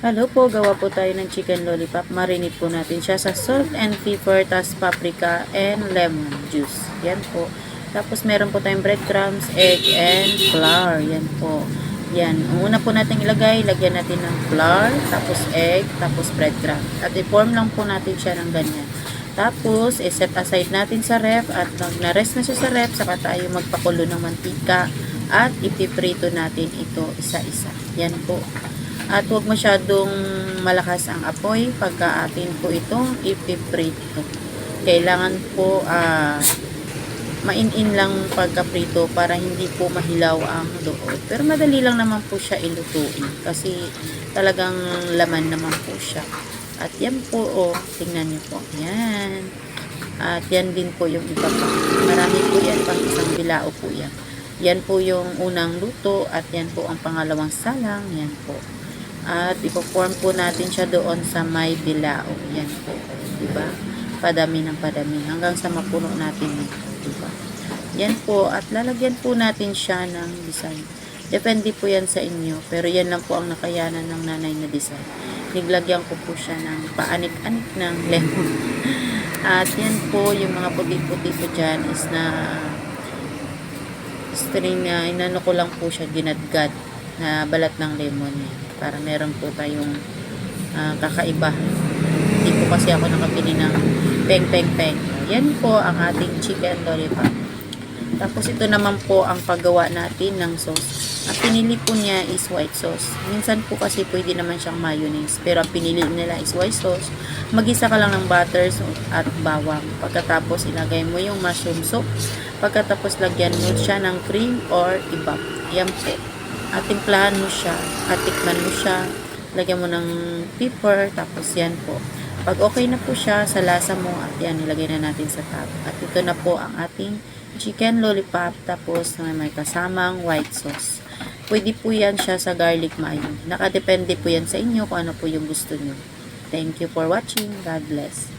Hello po, gawa po tayo ng chicken lollipop. Marinate po natin siya sa salt and pepper, tas paprika and lemon juice. Yan po. Tapos meron po tayong breadcrumbs, egg, and flour. Yan po. Yan. Ang una po natin ilagay, lagyan natin ng flour, tapos egg, tapos breadcrumbs. At i-form lang po natin siya ng ganyan. Tapos, set aside natin sa ref at pag na-rest na siya sa ref, saka tayo magpakulo ng mantika at ipiprito natin ito isa-isa. Yan po. At huwag masyadong malakas ang apoy pagka atin po itong ipiprito. Kailangan po main-in lang pagka-prito para hindi po mahilaw ang loob. Pero madali lang naman po siya ilutuin kasi talagang laman naman po siya. At yan po, tingnan niyo po. Yan. At yan din po yung iba pa. Marami po yan, pang isang bilao po yan. Yan po yung unang luto at yan po ang pangalawang salang. Yan po. At ipo-form po natin siya doon sa may bilao. Yan po. Diba? Padami ng padami. Hanggang sa mapuno natin ito. Diba? Yan po. At lalagyan po natin siya ng design. Depende po yan sa inyo. Pero yan lang po ang nakayanan ng nanay na design. Niglagyan ko po siya ng paanik-anik ng lemon. At yan po, yung mga puti-puti po dyan is na string na inano ko lang po siya, ginadgad na balat ng lemon. Para meron po tayong kakaiba. Hindi po kasi ako nakabili ng peng-peng-peng. Yan po ang ating chicken lollipop. Tapos ito naman po ang paggawa natin ng sauce. Ang pinili po niya is white sauce. Minsan po kasi pwede naman siyang mayonnaise. Pero ang pinili nila is white sauce. Magisa ka lang ng butter at bawang. Pagkatapos ilagay mo yung mushroom soup. Pagkatapos lagyan mo siya ng cream or ibap. Yan po. At timplahan mo siya. At tikman mo siya. Lagyan mo ng pepper. Tapos yan po. Pag okay na po siya sa lasa mo, at yan, nilagay na natin sa top. At ito na po ang ating chicken lollipop. Tapos may kasamang white sauce. Pwede po yan siya sa garlic mayo. Nakadepende po yan sa inyo kung ano po yung gusto nyo. Thank you for watching. God bless.